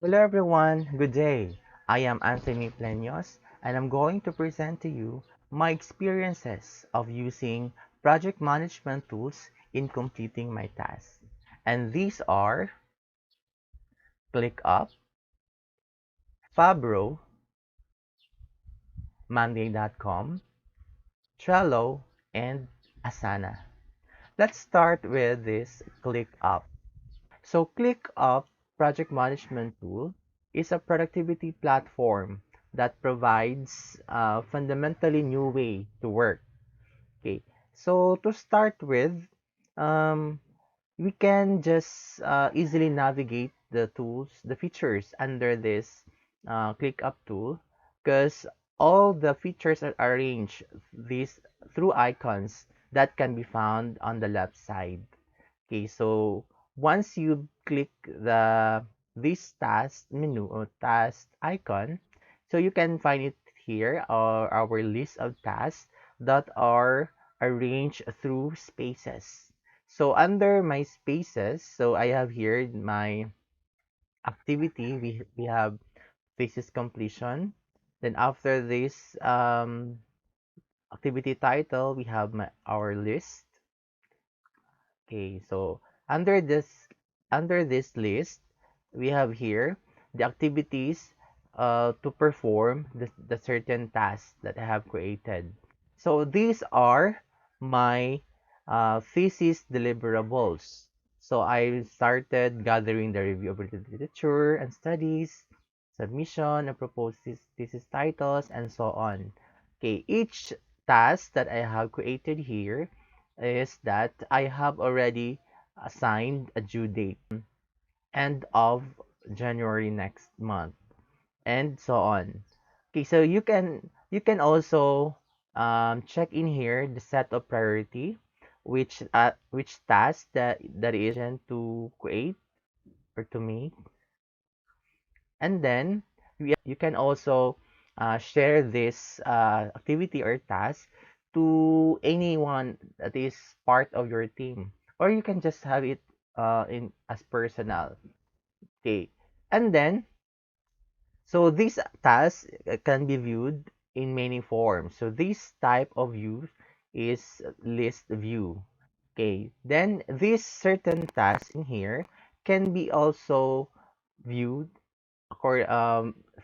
Hello everyone, good day. I am Anthony Pleños and I'm going to present to you my experiences of using project management tools in completing my tasks. And these are ClickUp, Favro, Monday.com, Trello, and Asana. Let's start with this ClickUp. So ClickUp project management tool is a productivity platform that provides a fundamentally new way to work. Okay, so to start with, um, we can just easily navigate the tools, the features under this ClickUp tool, because all the features are arranged these through icons that can be found on the left side. Okay, so once you click this task menu or task icon, so you can find it here or our list of tasks that are arranged through spaces. So under my spaces, so I have here my activity. We have thesis completion. Then after this activity title, we have our list. Okay, so under this under this list, we have here the activities to perform the certain tasks that I have created. So these are my thesis deliverables. So I started gathering the review of related literature and studies, submission and proposed thesis titles, and so on. Okay, each task that I have created here is that I have already assigned a due date end of January next month and so on. Okay, so you can also check in here the set of priority, which task that is urgent to create or to make, and then you can also share this activity or task to anyone that is part of your team, or you can just have it in as personal. Okay, and then so these tasks can be viewed in many forms. So this type of view is list view. Okay, then this certain task in here can be also viewed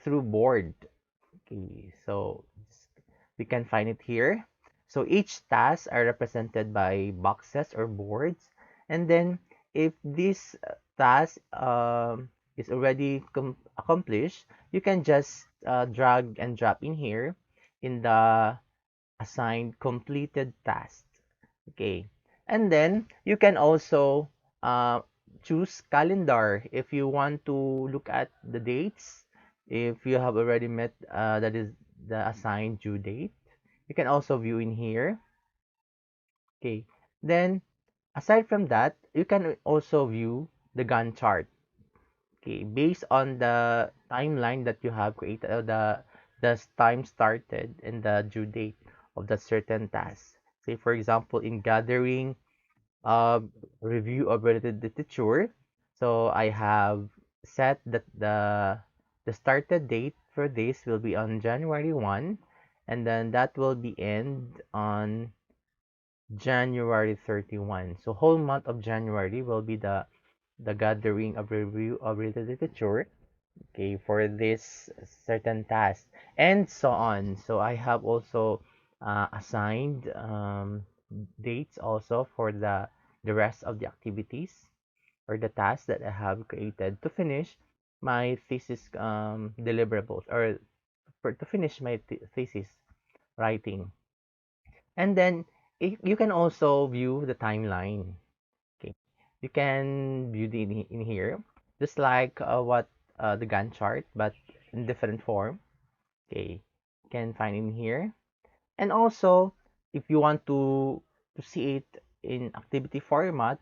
through board. Okay, so we can find it here. So each task are represented by boxes or boards, and then if this task is already accomplished, you can just drag and drop in here in the assigned completed task. Okay, and then you can also uh, choose calendar if you want to look at the dates. If you have already met that is the assigned due date, you can also view in here. Okay, then aside from that, you can also view the Gantt chart. Okay, based on the timeline that you have created, the time started and the due date of the certain task. Say for example, in gathering review of related literature. So I have set that the started date for this will be on January 1, and then that will be end on January 31. So whole month of January will be the gathering of review of related literature, okay, for this certain task and so on. So I have also assigned dates also for the rest of the activities or the tasks that I have created to finish my thesis deliverables, or to finish my thesis writing. And then you can also view the timeline. Okay, you can view it in here, just like what the Gantt chart, but in different form. Okay, you can find in here. And also, if you want to see it in activity format,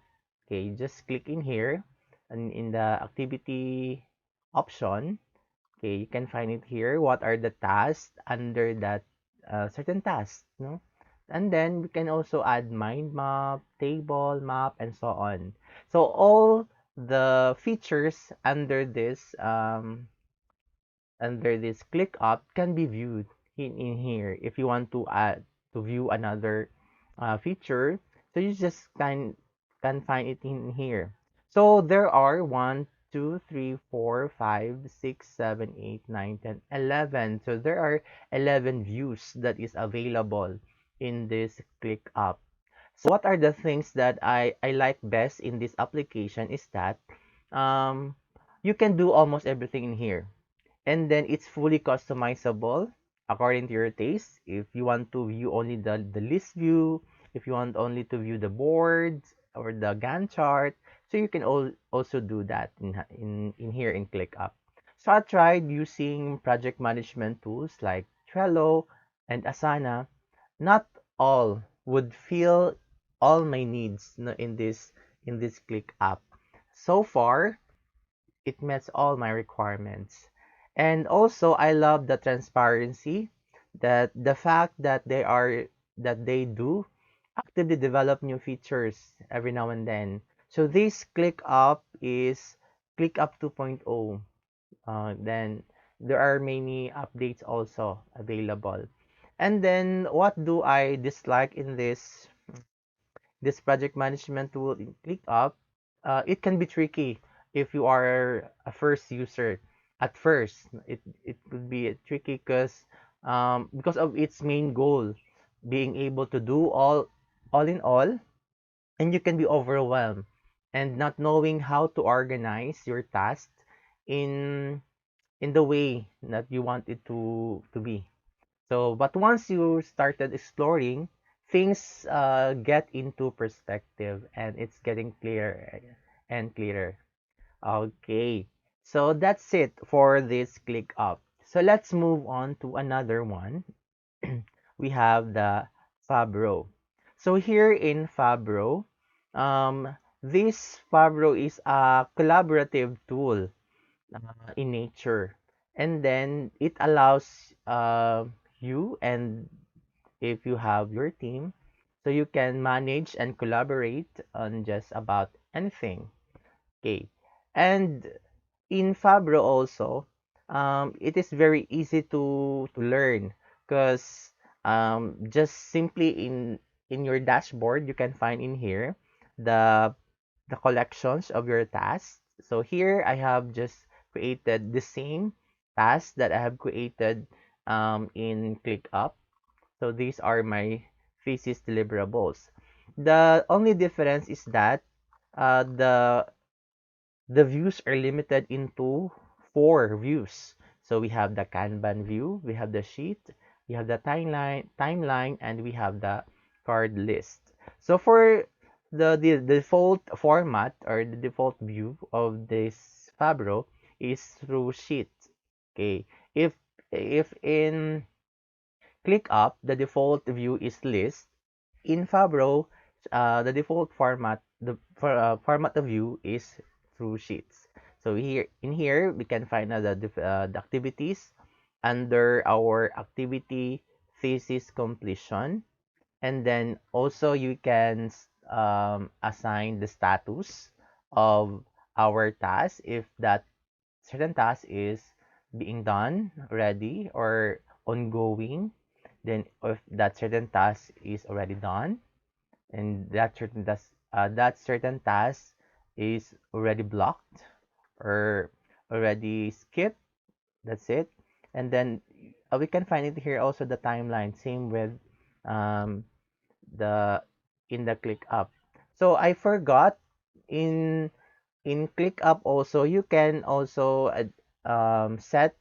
okay, just click in here and in the activity option. Okay, you can find it here. What are the tasks under that certain task, no? And then we can also add mind map, table map, and so on. So all the features under this ClickUp can be viewed in here. If you want to add to view another feature, so you just can find it in here. So there are 1, 2, 3, 4, 5, 6, 7, 8, 9, 10, 11. So there are 11 views that is available in this ClickUp. So what are the things that I like best in this application is that um, you can do almost everything in here, and then it's fully customizable according to your taste. If you want to view only the list view, if you want only to view the boards or the Gantt chart, so you can also do that in here in ClickUp. So I tried using project management tools like Trello and Asana. Not all would fill all my needs in this ClickUp. So far, it meets all my requirements. And also, I love the transparency, that the fact that they do actively develop new features every now and then. So this ClickUp is ClickUp 2.0. Then there are many updates also available. And then what do I dislike in this project management tool in ClickUp? It can be tricky if you are a first user. At first, it could be tricky because of its main goal, being able to do all in all, and you can be overwhelmed and not knowing how to organize your tasks in in the way that you want it to be. So, but once you started exploring, things get into perspective and it's getting clearer and clearer. Okay, so that's it for this ClickUp. So let's move on to another one. We have the Favro. So here in Favro, this Favro is a collaborative tool in nature. And then it allows you, and if you have your team, so you can manage and collaborate on just about anything. Okay. And in Fabro also, it is very easy to learn because just simply in your dashboard, you can find in here the the collections of your tasks. So here I have just created the same tasks that I have created in ClickUp. So these are my thesis deliverables. The only difference is that the views are limited into 4 views. So we have the Kanban view, we have the sheet, we have the timeline, and we have the card list. So for the default format or the default view of this Fabro is through sheet. Okay. If in ClickUp the default view is list, in Favro, the default format of view is through sheets. So here we can find the activities under our activity thesis completion, and then also you can assign the status of our task if that certain task is being done already or ongoing. Then if that certain task is already done, and that certain task is already blocked or already skipped, that's it. And then we can find it here also the timeline, same with um, the in the ClickUp. So I forgot, in ClickUp also you can also set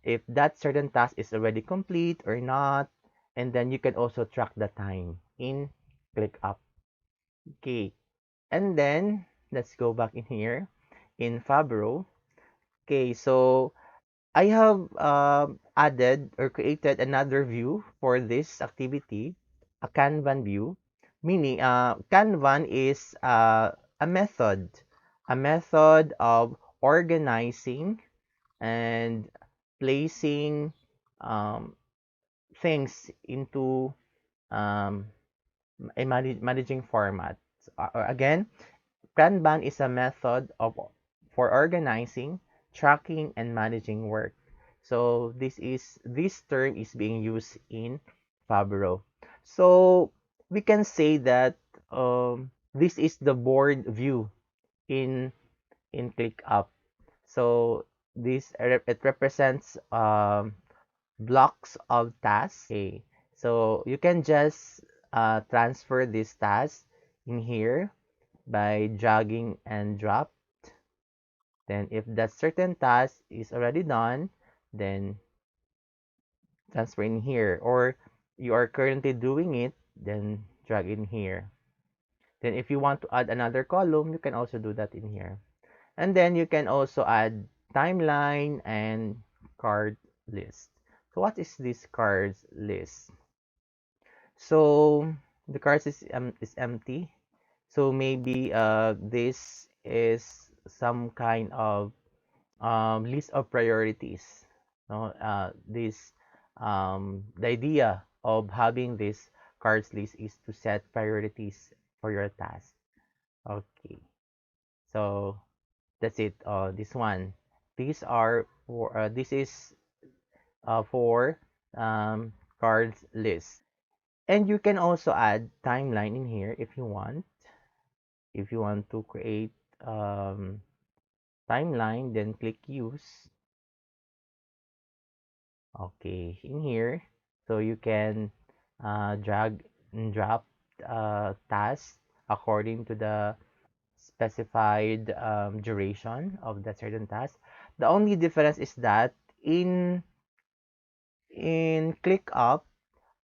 if that certain task is already complete or not, and then you can also track the time in ClickUp. Okay, and then let's go back in here in Fabro. Okay, so I have added or created another view for this activity, a Kanban view. Meaning, Kanban is a method of organizing and placing um, things into um, a managing format. Again, Kanban is a method for organizing, tracking, and managing work. So this term is being used in Favro. So we can say that this is the board view in ClickUp. So it represents blocks of tasks. Okay, so you can just transfer this task in here by dragging and drop. Then if that certain task is already done, then transfer in here. Or you are currently doing it, then drag in here. Then if you want to add another column, you can also do that in here. And then you can also add timeline and card list. So what is this cards list? So the cards is empty. So maybe this is some kind of list of priorities. No, this the idea of having this cards list is to set priorities for your task. Okay, so that's it. This one. These are for this is for cards list. And you can also add timeline in here if you want. If you want to create um, timeline, then click use. Okay, in here, so you can drag and drop tasks according to the specified duration of that certain task. The only difference is that in ClickUp,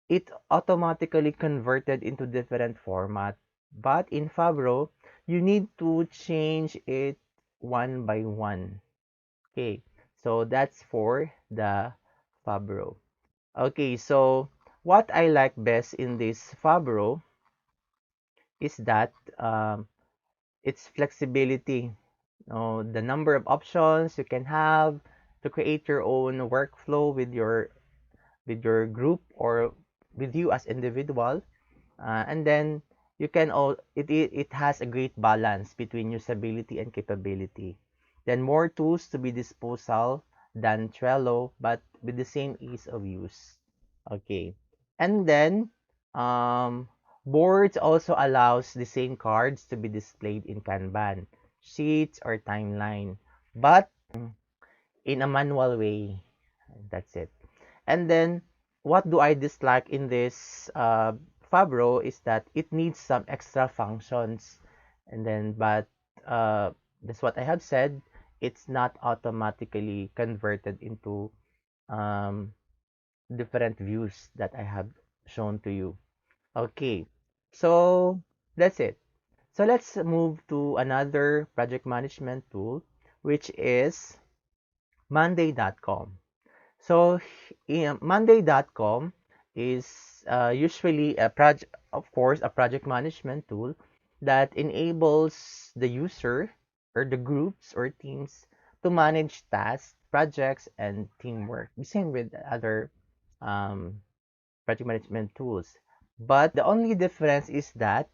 it automatically converted into different format. But in Favro, you need to change it one by one. Okay, so that's for the Favro. Okay, so what I like best in this Favro is that its flexibility. The number of options you can have to create your own workflow with your group or with you as individual. And then you can all it has a great balance between usability and capability. Then more tools to be disposal than Trello, but with the same ease of use. Okay. And then boards also allows the same cards to be displayed in Kanban, sheets or timeline, but in a manual way. That's it. And then what do I dislike in this Fabro is that it needs some extra functions. And then, but that's what I have said. It's not automatically converted into um, different views that I have shown to you. Okay, so that's it. So let's move to another project management tool, which is Monday.com. So Monday.com is usually a project, of course, a project management tool that enables the user or the groups or teams to manage tasks, projects, and teamwork. The same with other um, project management tools. But the only difference is that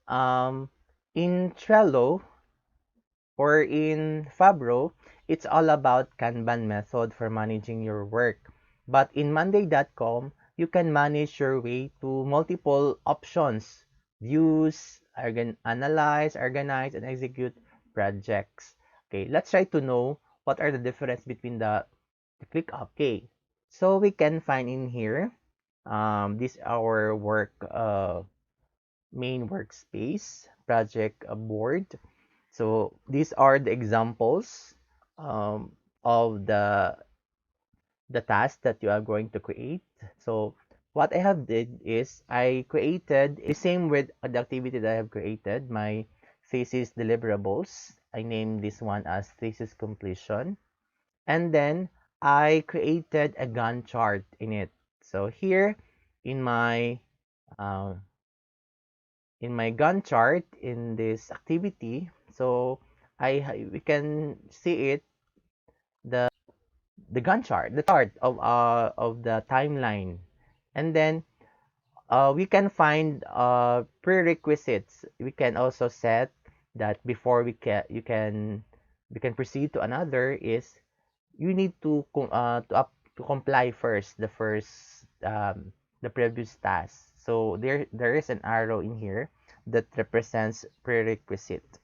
um, in Trello or in Fabro, it's all about Kanban method for managing your work. But in Monday.com, you can manage your way to multiple options, views, analyze, organize, and execute projects. Okay, let's try to know what are the difference between the ClickUp. Okay, so we can find in here, this our work main workspace, project board. So these are the examples of the task that you are going to create. So what I have did is I created the same with the activity that I have created, my thesis deliverables. I named this one as thesis completion. And then I created a Gantt chart in it. So here in my uh, Gantt chart in this activity, so we can see it the Gantt chart, the chart of the timeline, and then we can find prerequisites. We can also set that before we can proceed to another is you need to comply first the previous task. So there is an arrow in here that represents prerequisite.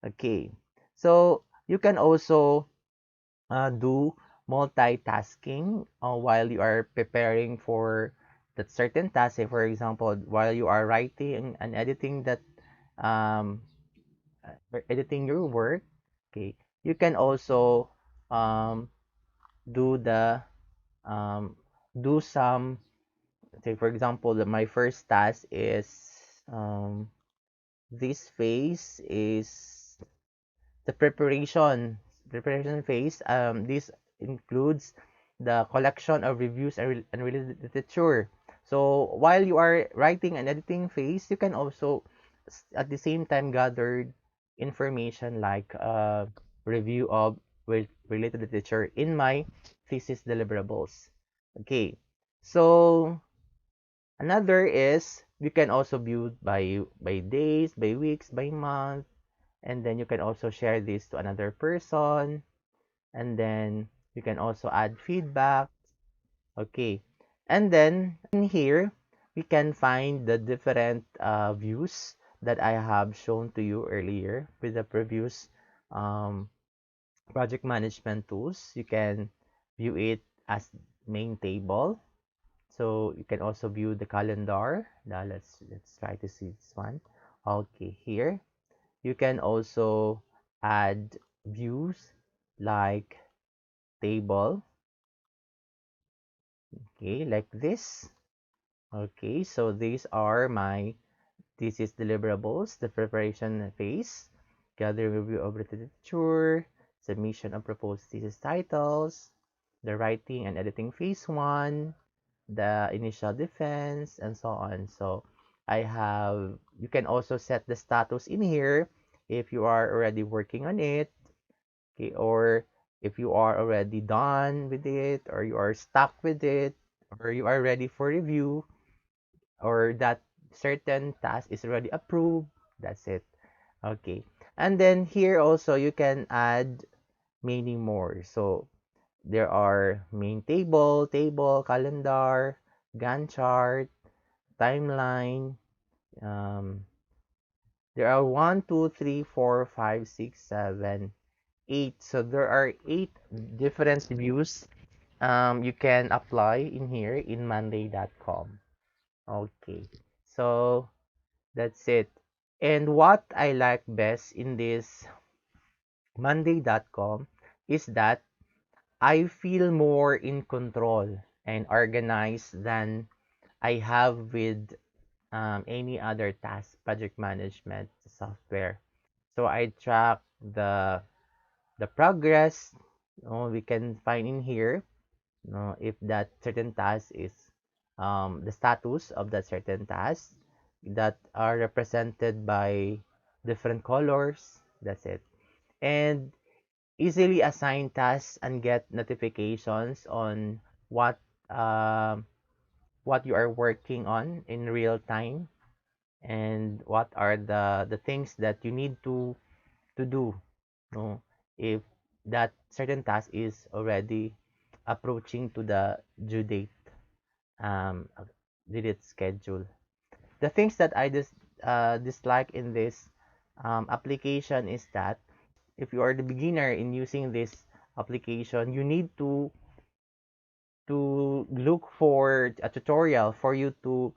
Okay, so you can also do multitasking while you are preparing for that certain task. Say, for example, while you are writing and editing that um, editing your work, okay, you can also um, do the um, do some. Say, for example, my first task is um, this phase is the preparation phase. This includes the collection of reviews and related literature. So while you are writing and editing phase, you can also at the same time gather information like review of related literature in my thesis deliverables. Okay, so another is you can also view by days, by weeks, by month, and then you can also share this to another person, and then you can also add feedback. Okay, and then in here we can find the different views that I have shown to you earlier with the previous um, project management tools. You can view it as main table, so you can also view the calendar. Now let's try to see this one. Okay, here you can also add views like table, okay, like this. Okay, so these are my thesis deliverables, the preparation phase, gather review of literature, submission of proposed thesis titles, the writing and editing phase one, the initial defense, and so on. So you can also set the status in here if you are already working on it, okay, or if you are already done with it, or you are stuck with it, or you are ready for review, or that certain task is already approved. That's it. Okay. And then here also you can add many more. So there are main table, calendar, Gantt chart, timeline. Um, there are 1, 2, 3, 4, 5, 6, 7, 8. So there are 8 different views you can apply in here in Monday.com. Okay, so that's it. And what I like best in this Monday.com is that I feel more in control and organized than I have with any other task project management software. So I track the progress we can find in here. If that certain task is the status of that certain task that are represented by different colors. That's it. And easily assign tasks and get notifications on what um, what you are working on in real time, and what are the things that you need to do, no, if that certain task is already approaching to the due date, um due date schedule. The things that I dislike in this application is that if you are the beginner in using this application, you need to look for a tutorial for you to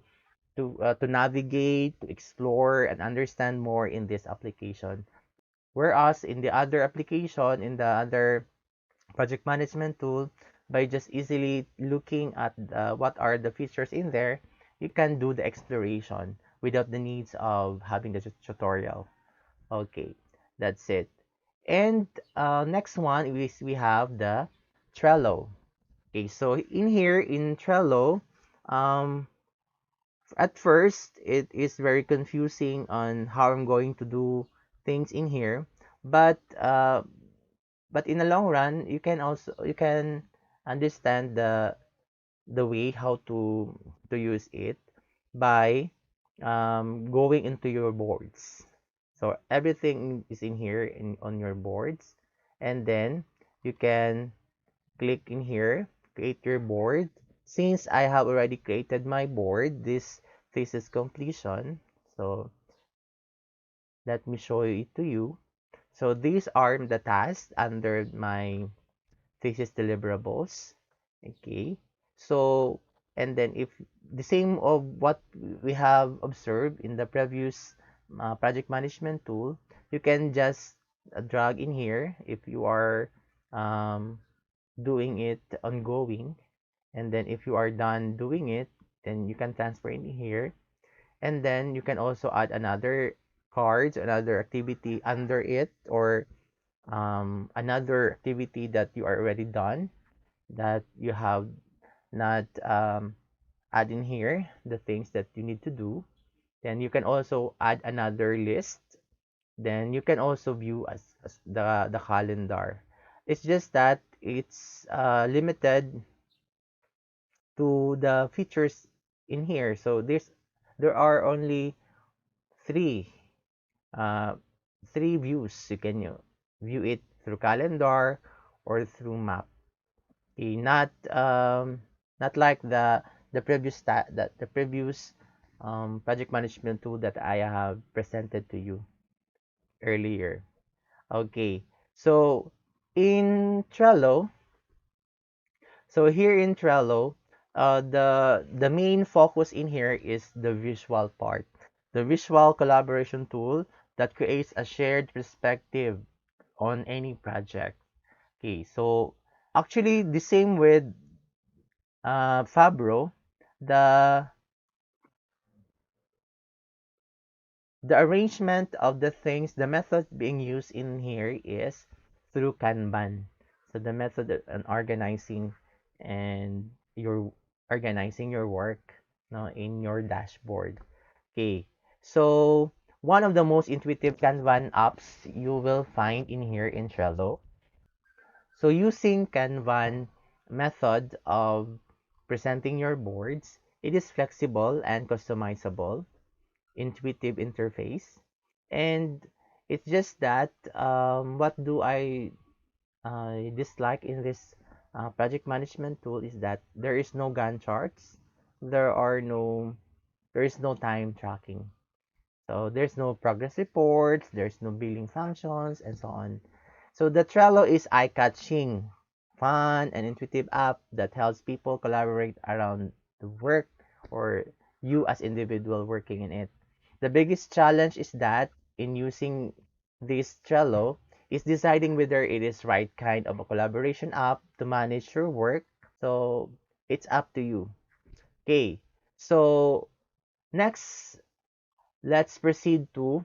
navigate, to explore, and understand more in this application. Whereas in the other application, in the other project management tool, by just easily looking at what are the features in there, you can do the exploration without the needs of having the tutorial. Okay, that's it. And next one is we have the Trello. Okay, so in here in Trello, um, at first it is very confusing on how I'm going to do things in here, but in the long run, you can understand the way how to use it by going into your boards. So everything is in here on your boards. And then you can click in here, create your board. Since I have already created my board, this thesis completion. So let me show it to you. So these are the tasks under my thesis deliverables. Okay. So, and then if the same of what we have observed in the previous project management tool, you can just drag in here if you are um, doing it ongoing. And then if you are done doing it, then you can transfer in here. And then you can also add another cards, another activity under it, or another activity that you are already done that you have not add in here the things that you need to do. Then you can also add another list. Then you can also view as the calendar. It's just that it's limited to the features in here. So there are only three uh, three views. You can view it through calendar or through map. Okay, not like the previous the previous project management tool that I have presented to you earlier. Okay, so in Trello, so here in Trello, the main focus in here is the visual part, the visual collaboration tool that creates a shared perspective on any project. Okay, so actually the same with Favro, the the arrangement of the things, the method being used in here is through Kanban. So the method and organizing and your organizing your work no, in your dashboard. Okay, so one of the most intuitive Kanban apps you will find in here in Trello. So using Kanban method of presenting your boards, it is flexible and customizable, intuitive interface. And it's just that what do I dislike in this project management tool is that there is no Gantt charts, there are no there is no time tracking. So there's no progress reports, there's no billing functions, and so on. So the Trello is eye-catching, fun, and intuitive app that helps people collaborate around the work or you as individual working in it. The biggest challenge is that in using this Trello is deciding whether it is right kind of a collaboration app to manage your work. So it's up to you. Okay. So next, let's proceed to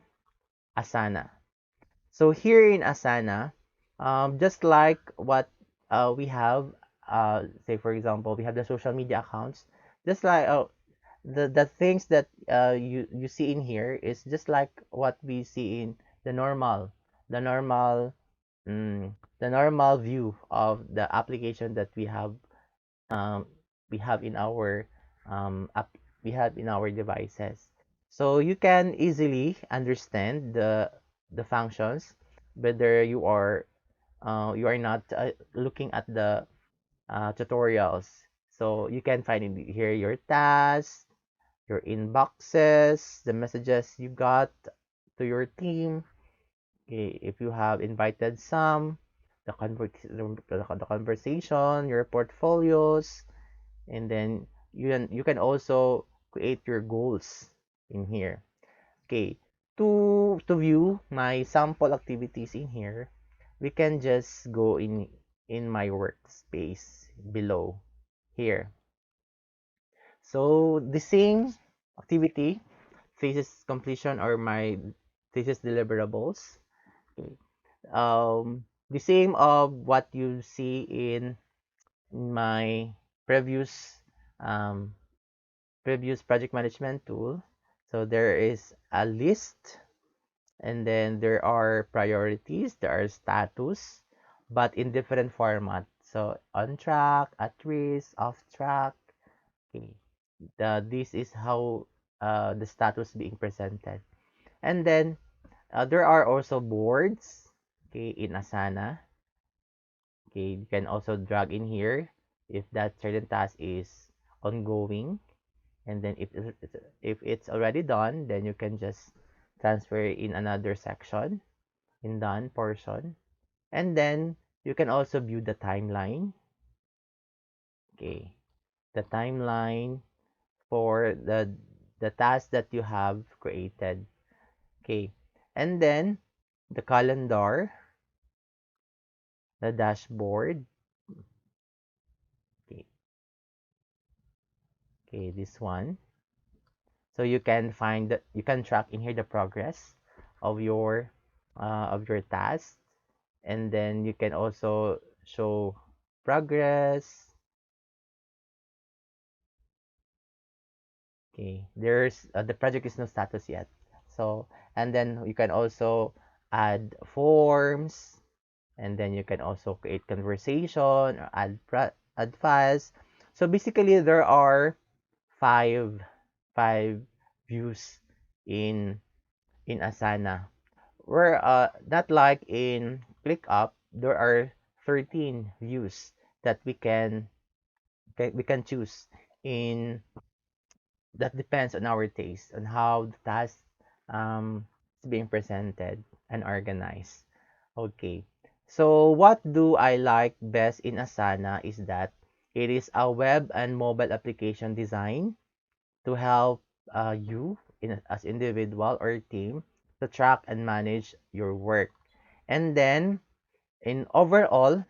Asana. So here in Asana, just like what we have, say for example, we have the social media accounts, just like the things that you see in here is just like what we see in the normal, the normal, the normal view of the application that um, we have in our app, we have in our devices. So you can easily understand the functions, whether you are not looking at the tutorials. So you can find in here your tasks, your inboxes, the messages you got to your team. Okay, if you have invited some, the conversation, your portfolios, and then you can also create your goals in here. Okay, to view my sample activities in here, we can just go in my workspace below here. So the same activity, thesis completion or my thesis deliverables. Okay. The same of what you see in my previous um, previous project management tool. So there is a list, and then there are priorities, there are status, but in different format. So on track, at risk, off track. Okay. This is how the status being presented. And then There are also boards, okay, in Asana. Okay, you can also drag in here if that certain task is ongoing, and then if it's already done, then you can just transfer in another section in done portion, and then you can also view the timeline. Okay, the timeline for the task that you have created. Okay, and then the calendar, the dashboard. Okay, okay, this one. So you can find that you can track in here the progress of your task, and then you can also show progress. Okay, there's the project is no status yet. So, and then you can also add forms, and then you can also create conversation or add files. So basically, there are five five views in Asana. Where not like in ClickUp, there are 13 views that we can choose in that depends on our taste, on how the task is being presented and organized. Okay. So what do I like best in Asana is that it is a web and mobile application design to help you as individual or team to track and manage your work. And then in overall,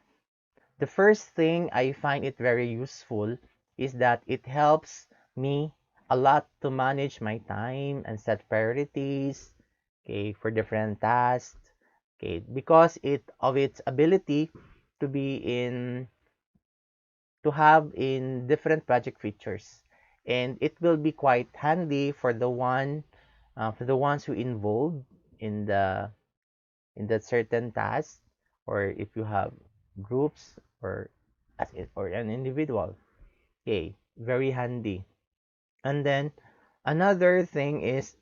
the first thing I find it very useful is that it helps me a lot to manage my time and set priorities, okay, for different tasks, okay, because of its ability to be in to have in different project features, and it will be quite handy for the ones who involved in the certain task, or if you have groups or or an individual. Okay, very handy. And then another thing is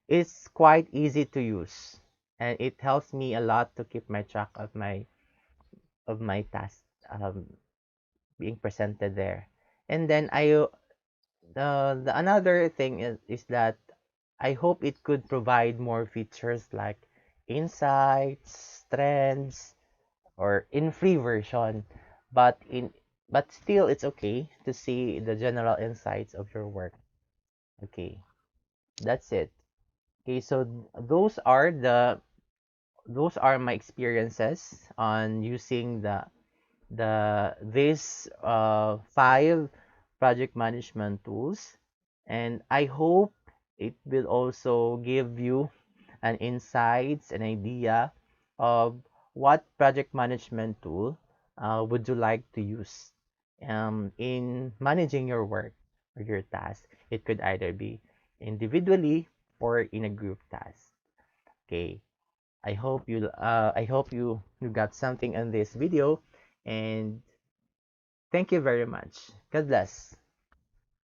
it's quite easy to use, and it helps me a lot to keep my track of my task being presented there. And then the another thing is that I hope it could provide more features like insights, trends, or in free version, but in but still it's okay to see the general insights of your work. Okay, that's it. Okay, so those are my experiences on using this five project management tools, and I hope it will also give you an insights, an idea of what project management tool would you like to use in managing your work or your task. It could either be individually or in a group task. Okay. I hope you got something in this video, and thank you very much. God bless.